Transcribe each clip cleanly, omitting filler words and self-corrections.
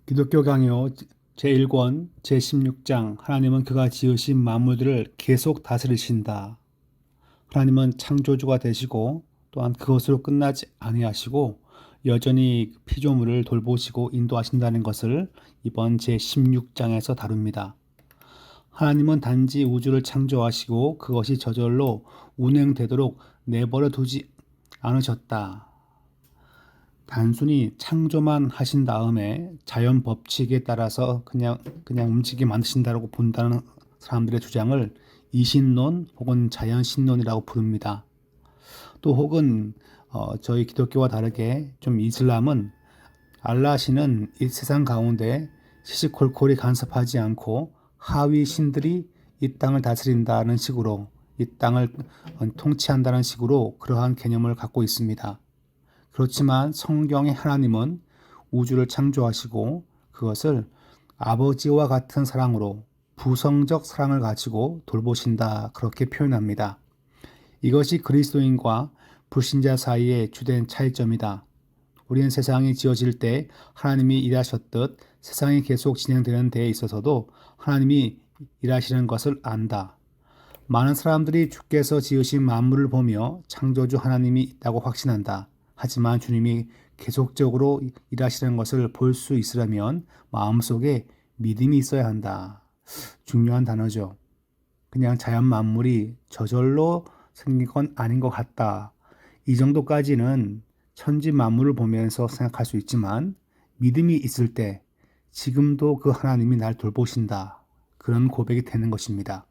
기독교 강요 제1권 제16장 하나님은 그가 지으신 만물들을 계속 다스리신다. 하나님은 창조주가 되시고 또한 그것으로 끝나지 아니하시고 여전히 피조물을 돌보시고 인도하신다는 것을 이번 제16장에서 다룹니다. 하나님은 단지 우주를 창조하시고 그것이 저절로 운행되도록 내버려 두지 않으셨다. 단순히 창조만 하신 다음에 자연 법칙에 따라서 그냥 움직이게 만드신다고 본다는 사람들의 주장을 이신론 혹은 자연신론이라고 부릅니다. 또 혹은 저희 기독교와 다르게 좀 이슬람은 알라신은 이 세상 가운데 시시콜콜이 간섭하지 않고 하위 신들이 이 땅을 다스린다는 식으로 이 땅을 통치한다는 식으로 그러한 개념을 갖고 있습니다. 그렇지만 성경의 하나님은 우주를 창조하시고 그것을 아버지와 같은 사랑으로 부성적 사랑을 가지고 돌보신다 그렇게 표현합니다. 이것이 그리스도인과 불신자 사이의 주된 차이점이다. 우리는 세상이 지어질 때 하나님이 일하셨듯 세상이 계속 진행되는 데에 있어서도 하나님이 일하시는 것을 안다. 많은 사람들이 주께서 지으신 만물을 보며 창조주 하나님이 있다고 확신한다. 하지만 주님이 계속적으로 일하시는 것을 볼 수 있으려면 마음속에 믿음이 있어야 한다. 중요한 단어죠. 그냥 자연 만물이 저절로 생긴 건 아닌 것 같다. 이 정도까지는 천지 만물을 보면서 생각할 수 있지만 믿음이 있을 때 지금도 그 하나님이 날 돌보신다. 그런 고백이 되는 것입니다.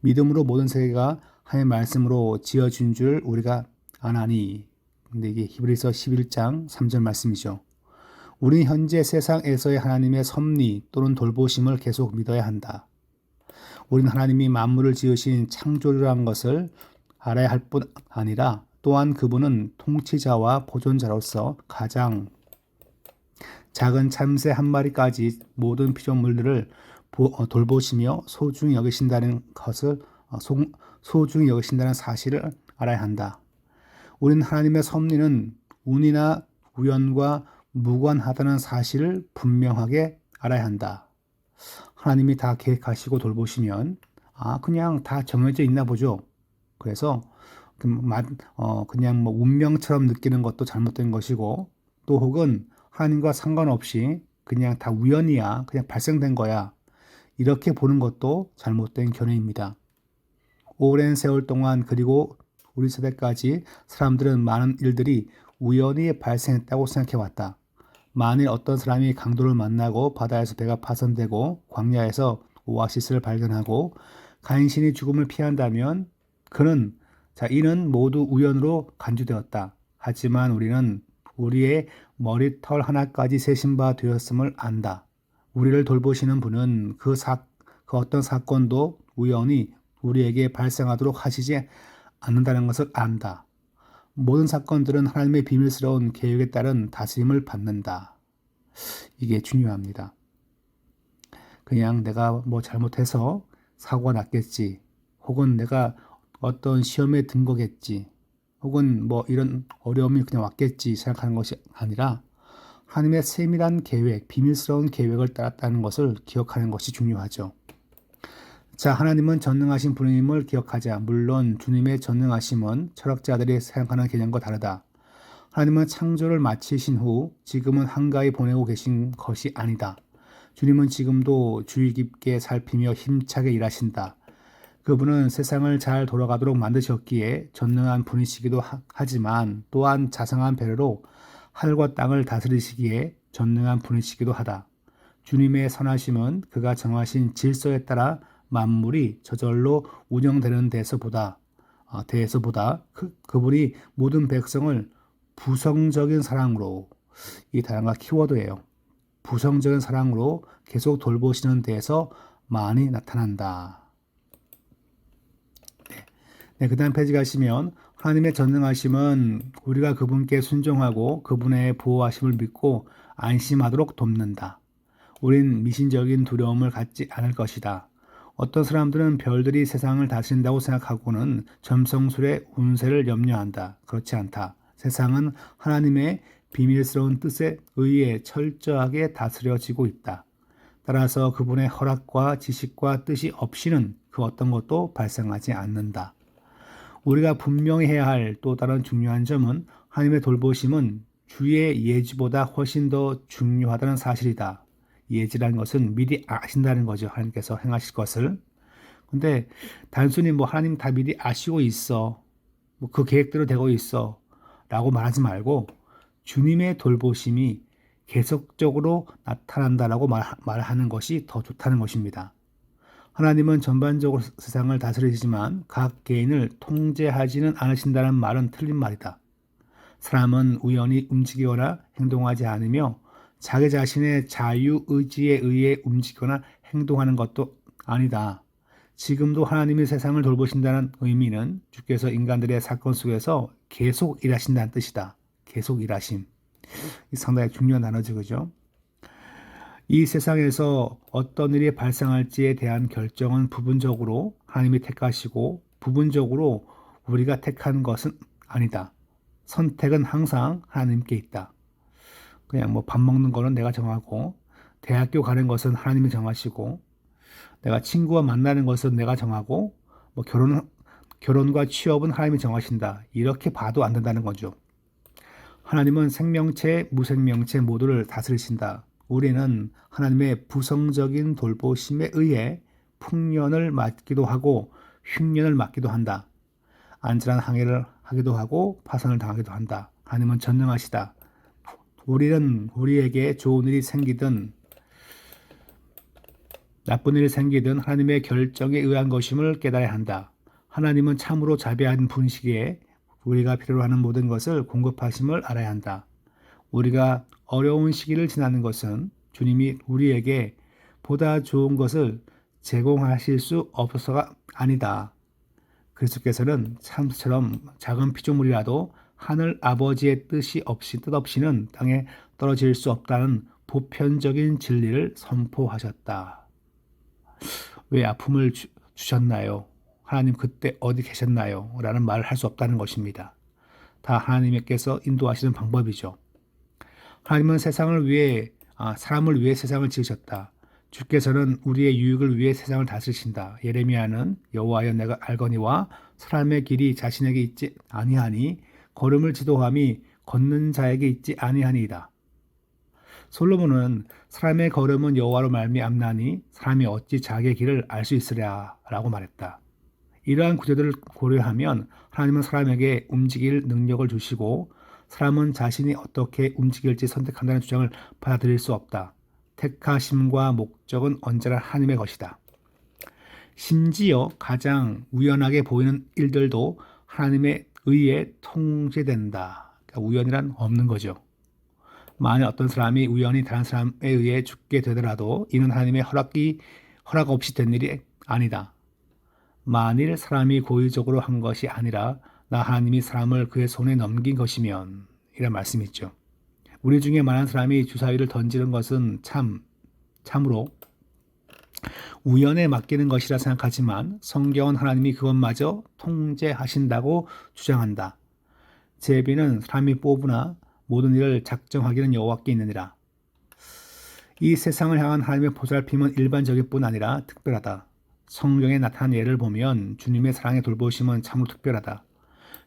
믿음으로 모든 세계가 하나님의 말씀으로 지어진 줄 우리가 아나니. 근데 이게 히브리서 11장 3절 말씀이죠. 우리는 현재 세상에서의 하나님의 섭리 또는 돌보심을 계속 믿어야 한다. 우리는 하나님이 만물을 지으신 창조주라는 것을 알아야 할 뿐 아니라 또한 그분은 통치자와 보존자로서 가장 작은 참새 한 마리까지 모든 피조물들을 돌보시며 소중히 여기신다는 것을 소중히 여기신다는 사실을 알아야 한다. 우리는 하나님의 섭리는 운이나 우연과 무관하다는 사실을 분명하게 알아야 한다. 하나님이 다 계획하시고 돌보시면 그냥 다 정해져 있나 보죠. 그래서 그냥 뭐 운명처럼 느끼는 것도 잘못된 것이고 또 혹은 하나님과 상관없이 그냥 다 우연이야, 그냥 발생된 거야, 이렇게 보는 것도 잘못된 견해입니다. 오랜 세월 동안 그리고 우리 세대까지 사람들은 많은 일들이 우연히 발생했다고 생각해왔다. 만일 어떤 사람이 강도를 만나고 바다에서 배가 파손되고 광야에서 오아시스를 발견하고 간신히 죽음을 피한다면 이는 모두 우연으로 간주되었다. 하지만 우리는 우리의 머리털 하나까지 세신 바 되었음을 안다. 우리를 돌보시는 분은 그 어떤 사건도 우연히 우리에게 발생하도록 하시지 않는다는 것을 안다. 모든 사건들은 하나님의 비밀스러운 계획에 따른 다스림을 받는다. 이게 중요합니다. 그냥 내가 뭐 잘못해서 사고가 났겠지, 혹은 내가 어떤 시험에 든 거겠지, 혹은 뭐 이런 어려움이 그냥 왔겠지 생각하는 것이 아니라 하나님의 세밀한 계획, 비밀스러운 계획을 따랐다는 것을 기억하는 것이 중요하죠. 자, 하나님은 전능하신 분임을 기억하자. 물론 주님의 전능하심은 철학자들이 생각하는 개념과 다르다. 하나님은 창조를 마치신 후 지금은 한가히 보내고 계신 것이 아니다. 주님은 지금도 주의 깊게 살피며 힘차게 일하신다. 그분은 세상을 잘 돌아가도록 만드셨기에 전능한 분이시기도 하지만 또한 자상한 배려로 하늘과 땅을 다스리시기에 전능한 분이시기도 하다. 주님의 선하심은 그가 정하신 질서에 따라 만물이 저절로 운영되는 데서보다 그분이 모든 백성을 부성적인 사랑으로, 이 단어가 키워드예요. 부성적인 사랑으로 계속 돌보시는 데에서 많이 나타난다. 네, 그 다음 페이지 가시면 하나님의 전능하심은 우리가 그분께 순종하고 그분의 보호하심을 믿고 안심하도록 돕는다. 우린 미신적인 두려움을 갖지 않을 것이다. 어떤 사람들은 별들이 세상을 다스린다고 생각하고는 점성술의 운세를 염려한다. 그렇지 않다. 세상은 하나님의 비밀스러운 뜻에 의해 철저하게 다스려지고 있다. 따라서 그분의 허락과 지식과 뜻이 없이는 그 어떤 것도 발생하지 않는다. 우리가 분명히 해야 할 또 다른 중요한 점은 하나님의 돌보심은 주의 예지보다 훨씬 더 중요하다는 사실이다. 예지라는 것은 미리 아신다는 거죠. 하나님께서 행하실 것을. 근데 단순히 뭐 하나님 다 미리 아시고 있어. 뭐 그 계획대로 되고 있어. 라고 말하지 말고 주님의 돌보심이 계속적으로 나타난다라고 말하는 것이 더 좋다는 것입니다. 하나님은 전반적으로 세상을 다스리시지만 각 개인을 통제하지는 않으신다는 말은 틀린 말이다. 사람은 우연히 움직이거나 행동하지 않으며 자기 자신의 자유의지에 의해 움직이거나 행동하는 것도 아니다. 지금도 하나님이 세상을 돌보신다는 의미는 주께서 인간들의 사건 속에서 계속 일하신다는 뜻이다. 계속 일하심. 상당히 중요한 단어죠, 그죠? 이 세상에서 어떤 일이 발생할지에 대한 결정은 부분적으로 하나님이 택하시고 부분적으로 우리가 택한 것은 아니다. 선택은 항상 하나님께 있다. 그냥 뭐 밥 먹는 거는 내가 정하고 대학교 가는 것은 하나님이 정하시고 내가 친구와 만나는 것은 내가 정하고 뭐 결혼과 취업은 하나님이 정하신다. 이렇게 봐도 안 된다는 거죠. 하나님은 생명체, 무생명체 모두를 다스리신다. 우리는 하나님의 부성적인 돌보심에 의해 풍년을 맞기도 하고 흉년을 맞기도 한다. 안전한 항해를 하기도 하고 파산을 당하기도 한다. 하나님은 전능하시다. 우리는 우리에게 좋은 일이 생기든 나쁜 일이 생기든 하나님의 결정에 의한 것임을 깨달아야 한다. 하나님은 참으로 자비한 분이시기에 우리가 필요로 하는 모든 것을 공급하심을 알아야 한다. 우리가 어려운 시기를 지나는 것은 주님이 우리에게 보다 좋은 것을 제공하실 수 없어서가 아니다. 그리스도께서는 참수처럼 작은 피조물이라도 하늘 아버지의 뜻 없이는 땅에 떨어질 수 없다는 보편적인 진리를 선포하셨다. 왜 아픔을 주셨나요? 하나님 그때 어디 계셨나요? 라는 말을 할 수 없다는 것입니다. 다 하나님께서 인도하시는 방법이죠. 하나님은 사람을 위해 세상을 지으셨다. 주께서는 우리의 유익을 위해 세상을 다스리신다. 예레미야는 여호와여 내가 알거니와 사람의 길이 자신에게 있지 아니하니 걸음을 지도함이 걷는 자에게 있지 아니하니이다. 솔로몬은 사람의 걸음은 여호와로 말미암나니 사람이 어찌 자기의 길을 알 수 있으랴라고 말했다. 이러한 구절들을 고려하면 하나님은 사람에게 움직일 능력을 주시고 사람은 자신이 어떻게 움직일지 선택한다는 주장을 받아들일 수 없다. 택하심과 목적은 언제나 하나님의 것이다. 심지어 가장 우연하게 보이는 일들도 하나님의 의에 통제된다. 그러니까 우연이란 없는 거죠. 만약 어떤 사람이 우연히 다른 사람에 의해 죽게 되더라도 이는 하나님의 허락 없이 된 일이 아니다. 만일 사람이 고의적으로 한 것이 아니라 나 하나님이 사람을 그의 손에 넘긴 것이면 이런 말씀이 있죠. 우리 중에 많은 사람이 주사위를 던지는 것은 참으로 우연에 맡기는 것이라 생각하지만 성경은 하나님이 그것마저 통제하신다고 주장한다. 제비는 사람이 뽑으나 모든 일을 작정하기는 여호와께 있느니라. 이 세상을 향한 하나님의 보살핌은 일반적일 뿐 아니라 특별하다. 성경에 나타난 예를 보면 주님의 사랑의 돌보심은 참으로 특별하다.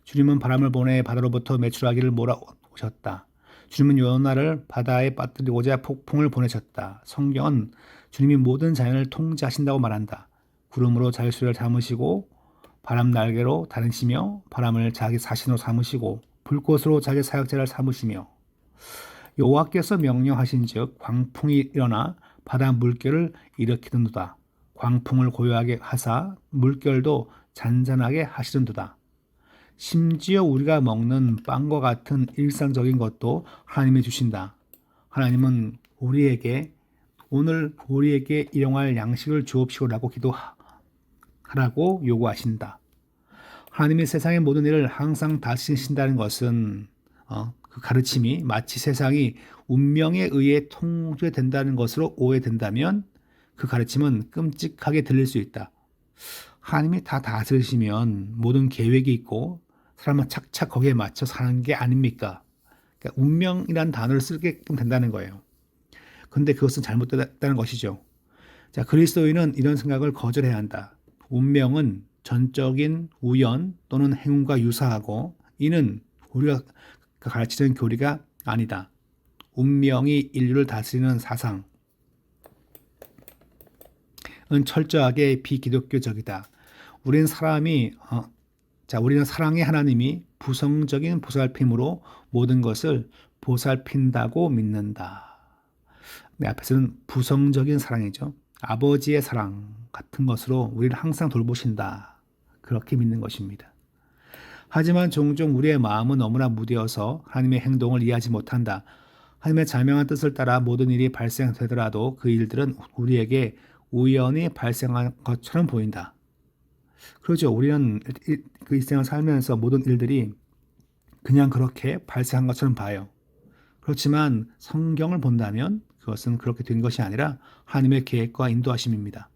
주님은 바람을 보내 바다로부터 메추라기를 몰아오셨다. 주님은 요나를 바다에 빠뜨리고자 폭풍을 보내셨다. 성경은 주님이 모든 자연을 통제하신다고 말한다. 구름으로 자기 수레를 삼으시고 바람 날개로 다니시며 바람을 자기 사신으로 삼으시고 불꽃으로 자기 사역자를 삼으시며 여호와께서 명령하신즉 광풍이 일어나 바다 물결을 일으키는도다. 광풍을 고요하게 하사 물결도 잔잔하게 하시는도다. 심지어 우리가 먹는 빵과 같은 일상적인 것도 하나님이 주신다. 하나님은 오늘 우리에게 일용할 양식을 주옵시오라고 기도하라고 요구하신다. 하나님이 세상의 모든 일을 항상 다스리신다는 것은 그 가르침이 마치 세상이 운명에 의해 통제된다는 것으로 오해된다면 그 가르침은 끔찍하게 들릴 수 있다. 하나님이 다 다스리시면 모든 계획이 있고 사람은 착착 거기에 맞춰 사는 게 아닙니까? 그러니까 운명이란 단어를 쓰게끔 된다는 거예요. 근데 그것은 잘못됐다는 것이죠. 자, 그리스도인은 이런 생각을 거절해야 한다. 운명은 전적인 우연 또는 행운과 유사하고 이는 우리가 가르치는 교리가 아니다. 운명이 인류를 다스리는 사상은 철저하게 비기독교적이다. 우리는 우리는 사랑의 하나님이 부성적인 보살핌으로 모든 것을 보살핀다고 믿는다. 네, 앞에서는 부성적인 사랑이죠. 아버지의 사랑 같은 것으로 우리를 항상 돌보신다. 그렇게 믿는 것입니다. 하지만 종종 우리의 마음은 너무나 무뎌서 하나님의 행동을 이해하지 못한다. 하나님의 자명한 뜻을 따라 모든 일이 발생되더라도 그 일들은 우리에게 우연히 발생한 것처럼 보인다. 그렇죠. 우리는 그 일생을 살면서 모든 일들이 그냥 그렇게 발생한 것처럼 봐요. 그렇지만 성경을 본다면 그것은 그렇게 된 것이 아니라 하나님의 계획과 인도하심입니다.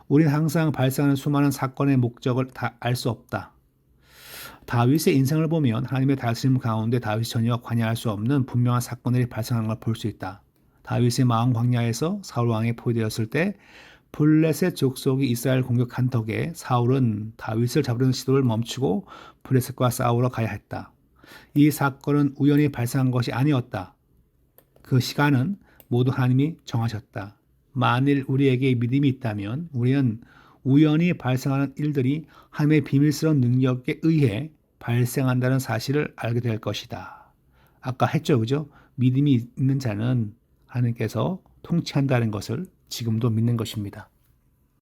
우리는 항상 발생하는 수많은 사건의 목적을 다 알 수 없다. 다윗의 인생을 보면 하나님의 다스림 가운데 다윗이 전혀 관여할 수 없는 분명한 사건들이 발생하는 걸 볼 수 있다. 다윗의 마음 광야에서 사울 왕에 포위되었을 때 블레셋 족속이 이스라엘 공격한 덕에 사울은 다윗을 잡으려는 시도를 멈추고 블레셋과 싸우러 가야 했다. 이 사건은 우연히 발생한 것이 아니었다. 그 시간은 모두 하나님이 정하셨다. 만일 우리에게 믿음이 있다면 우리는 우연히 발생하는 일들이 하나님의 비밀스러운 능력에 의해 발생한다는 사실을 알게 될 것이다. 아까 했죠, 그죠? 믿음이 있는 자는 하나님께서 통치한다는 것을 지금도 믿는 것입니다.